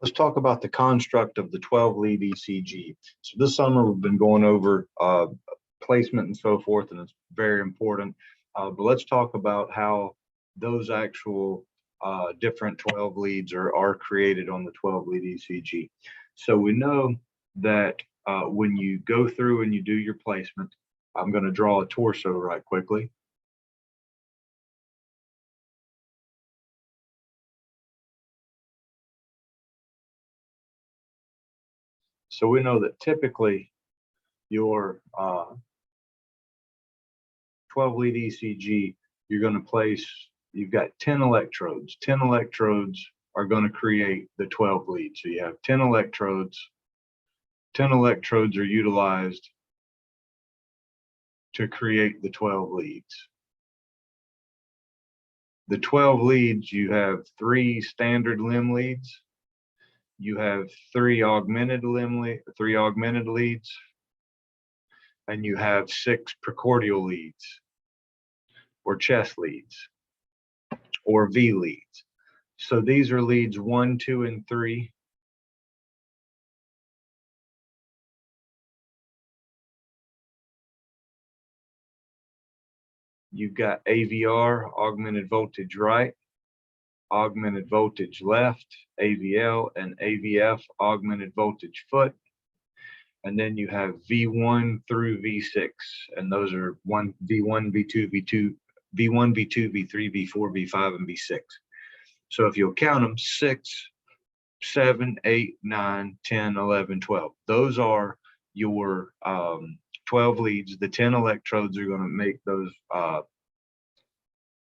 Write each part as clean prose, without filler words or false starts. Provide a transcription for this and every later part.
Let's talk about the construct of the 12 lead ECG. So this summer we've been going over placement and so forth, and it's very important. But let's talk about how those actual different 12 leads are created on the 12 lead ECG. So we know that when you go through and you do your placement, I'm going to draw a torso right quickly. So we know that typically your 12 lead ECG, you're going to place, you've got 10 electrodes. 10 electrodes are going to create the 12 leads. So you have 10 electrodes. 10 electrodes are utilized to create the 12 leads. The 12 leads, you have 3 standard limb leads. You have 3 augmented leads, and you have 6 precordial leads, or chest leads, or V leads. So these are leads 1, 2, and 3. You've got AVR, augmented voltage right, augmented voltage left, AVL, and AVF, augmented voltage foot. And then you have V1 through V6, and those are V1, V2, V1, V2, V3, V4, V5, and V6. So if you'll count them, 6, 7, 8, 9, 10, 11, 12. Those are your 12 leads. The 10 electrodes are going to make those,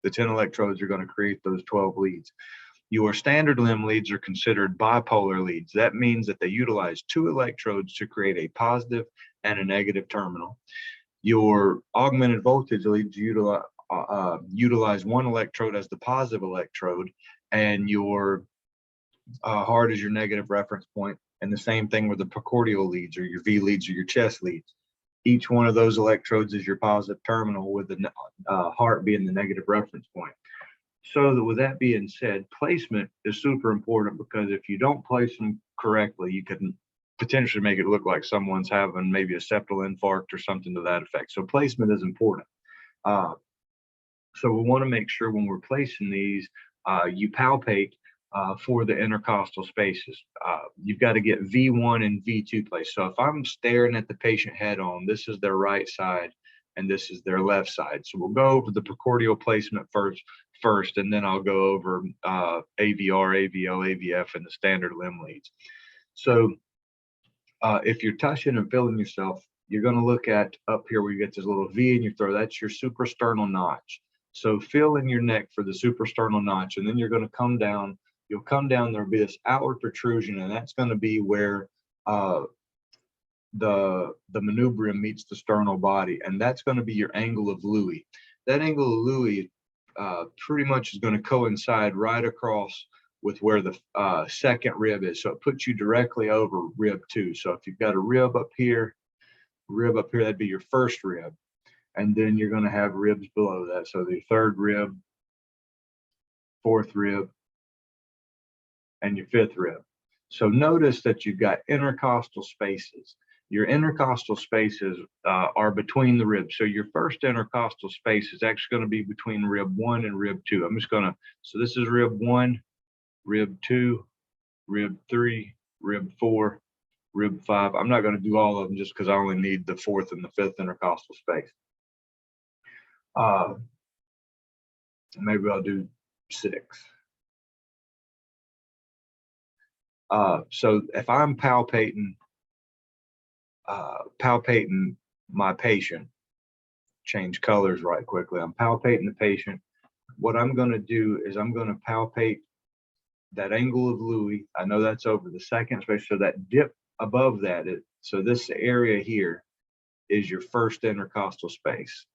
the 10 electrodes are going to create those 12 leads. Your standard limb leads are considered bipolar leads. That means that they utilize 2 electrodes to create a positive and a negative terminal. Your augmented voltage leads utilize 1 electrode as the positive electrode, and your heart is your negative reference point. And the same thing with the precordial leads, or your V leads, or your chest leads. Each one of those electrodes is your positive terminal, with the heart being the negative reference point. So that, with that being said, placement is super important, because if you don't place them correctly, you can potentially make it look like someone's having maybe a septal infarct or something to that effect. So placement is important. So we want to make sure when we're placing these, you palpate for the intercostal spaces. You've got to get V1 and V2 placed. So if I'm staring at the patient head on, this is their right side and this is their left side. So we'll go over the precordial placement first, and then I'll go over AVR, AVL, AVF, and the standard limb leads. So if you're touching and feeling yourself, you're going to look at up here where you get this little V in your throat. That's your suprasternal notch. So feel in your neck for the suprasternal notch, and then you're going to come down. You'll come down, there'll be this outward protrusion, and that's going to be where the manubrium meets the sternal body, and that's going to be your angle of Louis. That angle of Louis pretty much is going to coincide right across with where the second rib is. So it puts you directly over rib 2. So if you've got a rib up here, that'd be your first rib. And then you're going to have ribs below that. So the third rib, fourth rib, and your fifth rib. So notice that you've got intercostal spaces. Your intercostal spaces are between the ribs. So your first intercostal space is actually going to be between rib 1 and rib 2. I'm just going to, so this is rib 1, rib 2, rib 3, rib 4, rib 5. I'm not going to do all of them just because I only need the 4th and the 5th intercostal space. Maybe I'll do 6. So if I'm palpating my patient, change colors right quickly. I'm palpating the patient. What I'm going to do is I'm going to palpate that angle of Louis. I know that's over the second space, so that dip above that. So this area here is your first intercostal space.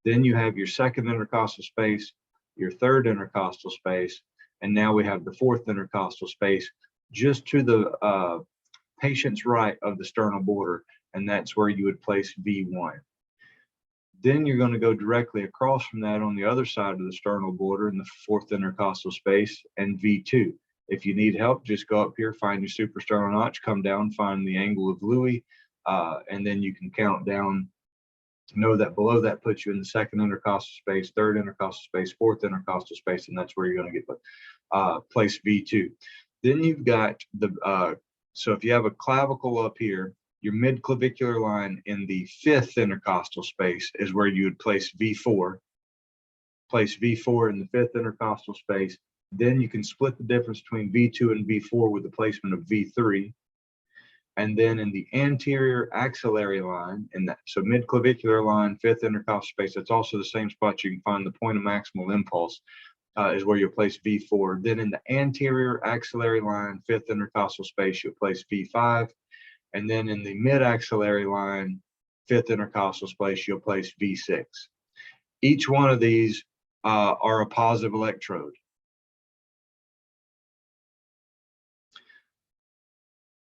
Then you have your second intercostal space, your third intercostal space, and now we have the 4th intercostal space just to the patient's right of the sternal border, and that's where you would place V1. Then you're going to go directly across from that on the other side of the sternal border in the 4th intercostal space, and V2. If you need help, just go up here, find your superstar notch, come down, find the angle of Louis, and then you can count down. Know that below that puts you in the second intercostal space, third intercostal space, fourth intercostal space, and that's where you're going to get place V2. Then you've got the, so if you have a clavicle up here, your mid-clavicular line in the fifth intercostal space is where you would place V4. Place V4 in the fifth intercostal space. Then you can split the difference between V2 and V4 with the placement of V3. And then in the anterior axillary line, in that, so mid-clavicular line, fifth intercostal space, that's also the same spot you can find the point of maximal impulse, is where you'll place V4. Then in the anterior axillary line, fifth intercostal space, you'll place V5. And then in the mid-axillary line, fifth intercostal space, you'll place V6. Each one of these are a positive electrode.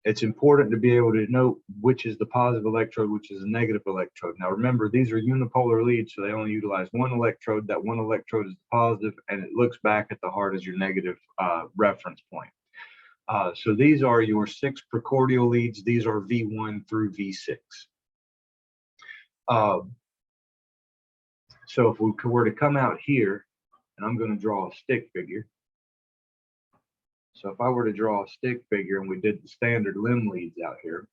It's important to be able to know which is the positive electrode, which is a negative electrode. Now remember, these are unipolar leads, so they only utilize one electrode. That one electrode is positive, and it looks back at the heart as your negative reference point. So these are your 6 precordial leads. These are V1 through V6. So if we were to come out here, and I'm going to draw a stick figure. So if I were to draw a stick figure and we did the standard limb leads out here.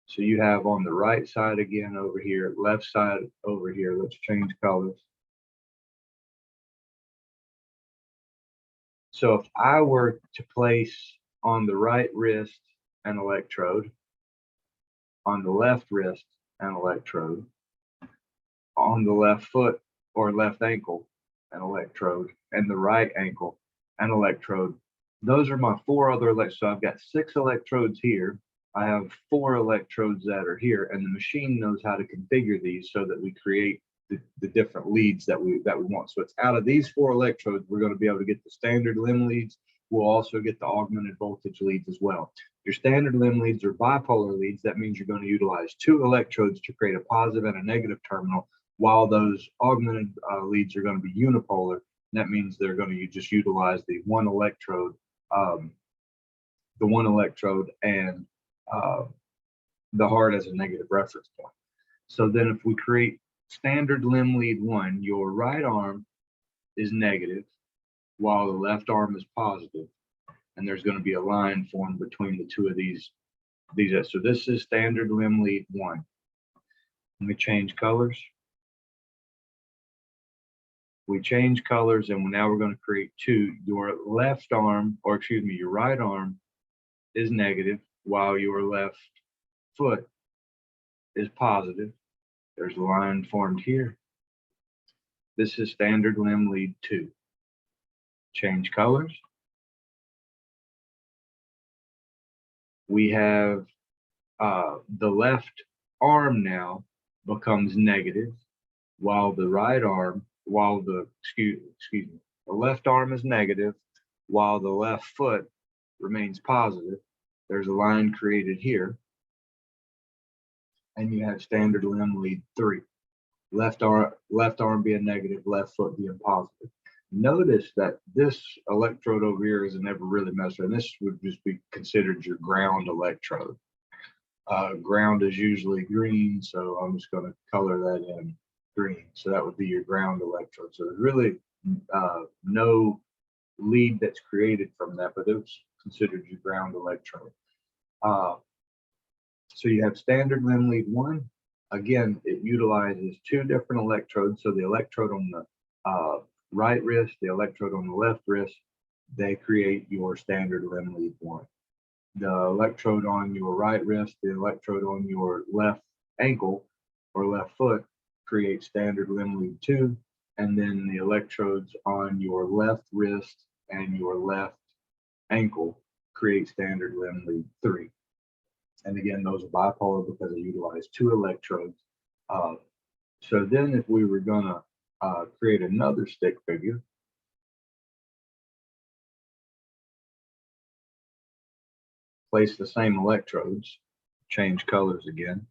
So you have on the right side again over here, left side over here. Let's change colors. So if I were to place on the right wrist an electrode, on the left wrist an electrode, on the left foot or left ankle an electrode, and the right ankle an electrode. Those are my 4 other electrodes. So I've got 6 electrodes here. I have 4 electrodes that are here, and the machine knows how to configure these so that we create the different leads that we want. So it's out of these 4 electrodes, we're going to be able to get the standard limb leads. We'll also get the augmented voltage leads as well. Your standard limb leads are bipolar leads. That means you're going to utilize 2 electrodes to create a positive and a negative terminal, while those augmented leads are going to be unipolar. That means they're going to just utilize the one electrode and the heart as a negative reference point. So then if we create standard limb lead 1, your right arm is negative while the left arm is positive, and there's going to be a line formed between the 2 of these. So this is standard limb lead 1. Let me change colors. We change colors, and now we're going to create 2. Your left arm, or excuse me, your right arm is negative while your left foot is positive. There's a line formed here. This is standard limb lead 2. Change colors. We have the left arm now becomes negative while the right arm, excuse me, the left arm is negative while the left foot remains positive. There's a line created here, and you have standard limb lead 3. Left arm being negative, left foot being positive. Notice that this electrode over here is never really messed with, and this would just be considered your ground electrode. Ground is usually green, so I'm just going to color that in green. So that would be your ground electrode. So there's really no lead that's created from that, but it's considered your ground electrode. So you have standard limb lead 1. Again, it utilizes 2 different electrodes. So the electrode on the right wrist, the electrode on the left wrist, they create your standard limb lead 1. The electrode on your right wrist, the electrode on your left ankle or left foot create standard limb lead 2, and then the electrodes on your left wrist and your left ankle create standard limb lead 3. And again, those are bipolar because they utilize 2 electrodes. So then if we were gonna create another stick figure, place the same electrodes, change colors again.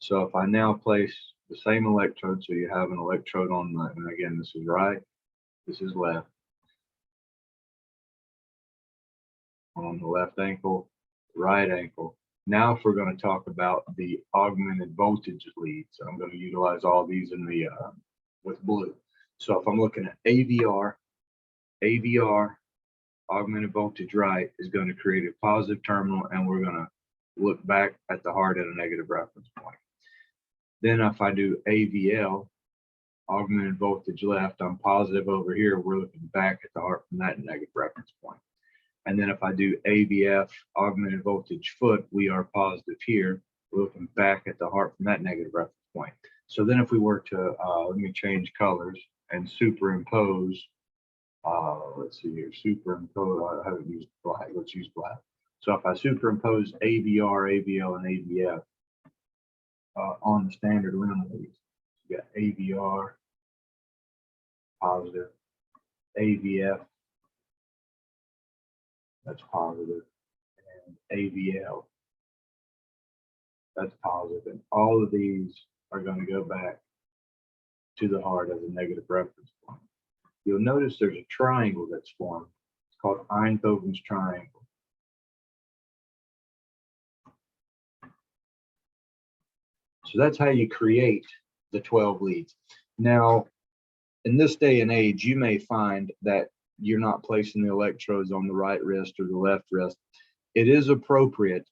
So if I now place the same electrode. So you have an electrode on the, and again, this is right, this is left. On the left ankle, right ankle. Now, if we're going to talk about the augmented voltage leads, I'm going to utilize all these in the with blue. So if I'm looking at AVR, augmented voltage right is going to create a positive terminal, and we're going to look back at the heart at a negative reference point. Then if I do AVL, augmented voltage left, I'm positive over here. We're looking back at the heart from that negative reference point. And then if I do AVF, augmented voltage foot, we are positive here. We're looking back at the heart from that negative reference point. So then if we were to, let me change colors and superimpose, let's see here, superimpose, I haven't used black, let's use black. So if I superimpose AVR, AVL, and AVF on the standard limb leads, you got AVR, positive, AVF, that's positive, and AVL, that's positive. And all of these are going to go back to the heart as a negative reference point. You'll notice there's a triangle that's formed. It's called Einthoven's triangle. So that's how you create the 12 leads. Now, in this day and age, you may find that you're not placing the electrodes on the right wrist or the left wrist. It is appropriate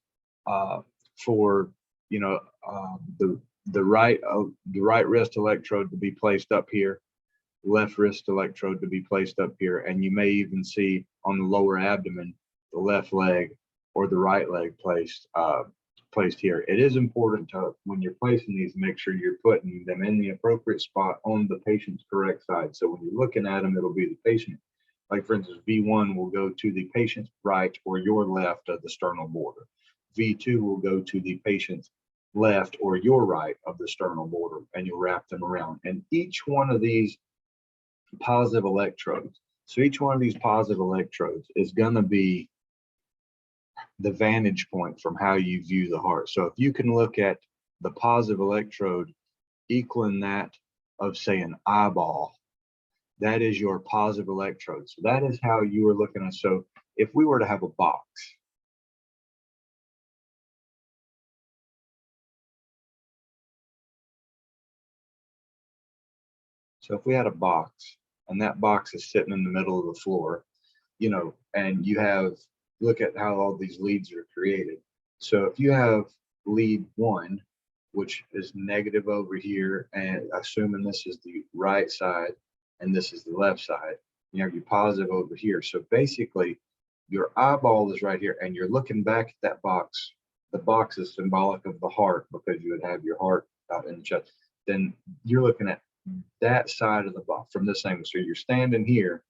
for, you know, the right wrist electrode to be placed up here, left wrist electrode to be placed up here, and you may even see on the lower abdomen the left leg or the right leg placed here. It is important to, when you're placing these, make sure you're putting them in the appropriate spot on the patient's correct side. So when you're looking at them, it'll be the patient. Like for instance, V1 will go to the patient's right or your left of the sternal border. V2 will go to the patient's left or your right of the sternal border, and you'll wrap them around. And each one of these positive electrodes, so each one of these positive electrodes is going to be the vantage point from how you view the heart. So if you can look at the positive electrode equaling that of, say, an eyeball, that is your positive electrode. So that is how you are looking at. So if we were to have a box, so if we had a box and that box is sitting in the middle of the floor, you know, and you have, look at how all these leads are created. So if you have lead 1, which is negative over here, and assuming this is the right side and this is the left side, you have your positive over here. So basically your eyeball is right here and you're looking back at that box. The box is symbolic of the heart because you would have your heart out in the chest. Then you're looking at that side of the box from this angle. So you're standing here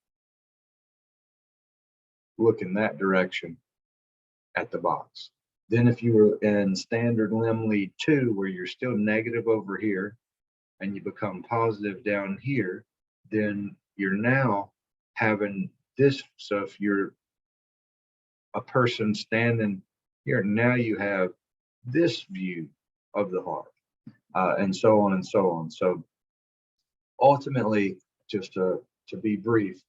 looking that direction at the box. Then if you were in standard limb lead 2, where you're still negative over here and you become positive down here, then you're now having this. So if you're a person standing here, now you have this view of the heart, and so on and so on. So ultimately, just to be brief,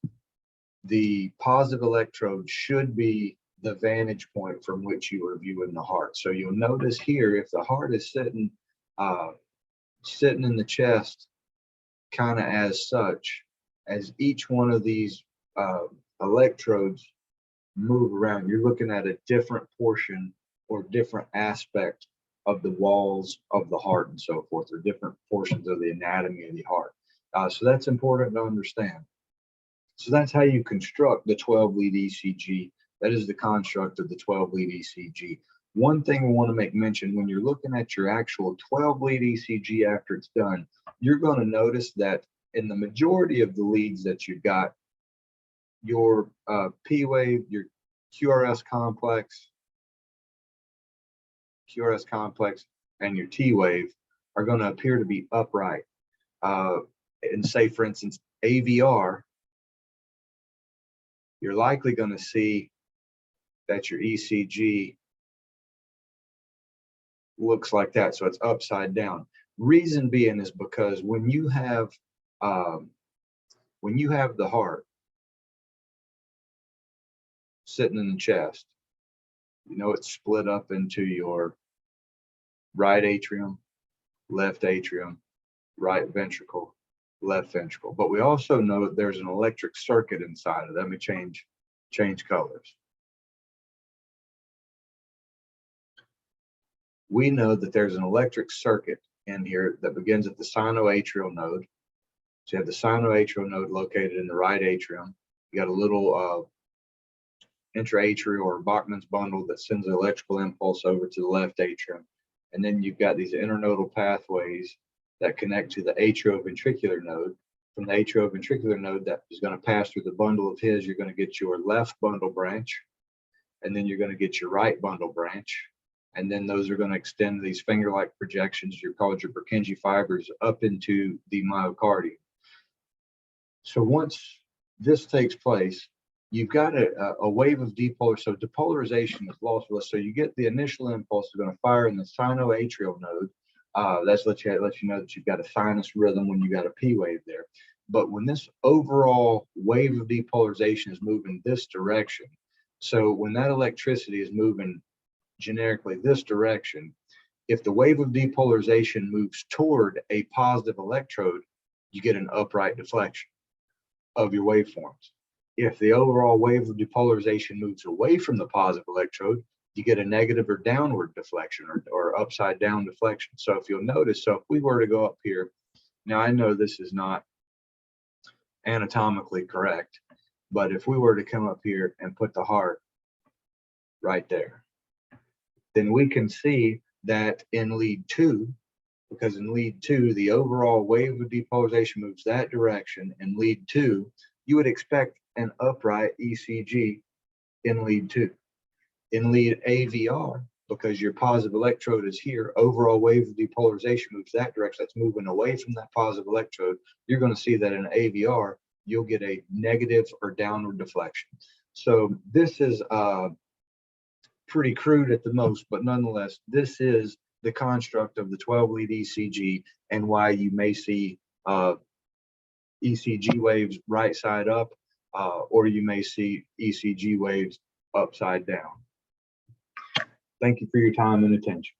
the positive electrode should be the vantage point from which you are viewing the heart. So you'll notice here, if the heart is sitting in the chest, kind of as such, as each one of these electrodes move around, you're looking at a different portion or different aspect of the walls of the heart and so forth, or different portions of the anatomy of the heart. So that's important to understand. So that's how you construct the 12-lead ECG. That is the construct of the 12-lead ECG. One thing we want to make mention, when you're looking at your actual 12-lead ECG after it's done, you're going to notice that in the majority of the leads that you've got, your P wave, your QRS complex, and your T wave are going to appear to be upright. And say, for instance, AVR, you're likely going to see that your ECG looks like that. So it's upside down. Reason being is because when you have the heart sitting in the chest, you know it's split up into your right atrium, left atrium, right ventricle, left ventricle. But we also know that there's an electric circuit inside of it. Let me change colors. We know that there's an electric circuit in here that begins at the sinoatrial node. So you have the sinoatrial node located in the right atrium. You got a little intraatrial or Bachman's bundle that sends an electrical impulse over to the left atrium. And then you've got these internodal pathways that connect to the atrioventricular node. From the atrioventricular node that is going to pass through the bundle of his, you're going to get your left bundle branch, and then you're going to get your right bundle branch. And then those are going to extend these finger-like projections, you're called your Purkinje fibers, up into the myocardium. So once this takes place, you've got a wave of depolar. So depolarization is lost. So you get the initial impulse is going to fire in the sinoatrial node. That's let you know that you've got a sinus rhythm when you got a P wave there. But when this overall wave of depolarization is moving this direction, so when that electricity is moving generically this direction, if the wave of depolarization moves toward a positive electrode, you get an upright deflection of your waveforms. If the overall wave of depolarization moves away from the positive electrode, you get a negative or downward deflection or upside down deflection. So if you'll notice, so if we were to go up here, now I know this is not anatomically correct, but if we were to come up here and put the heart right there, then we can see that in lead 2, because in lead 2, the overall wave of depolarization moves that direction. In lead 2, you would expect an upright ECG in lead 2. In lead AVR, because your positive electrode is here, overall wave of depolarization moves that direction. That's moving away from that positive electrode. You're going to see that in AVR, you'll get a negative or downward deflection. So this is pretty crude at the most, but nonetheless, this is the construct of the 12-lead ECG and why you may see ECG waves right side up, or you may see ECG waves upside down. Thank you for your time and attention.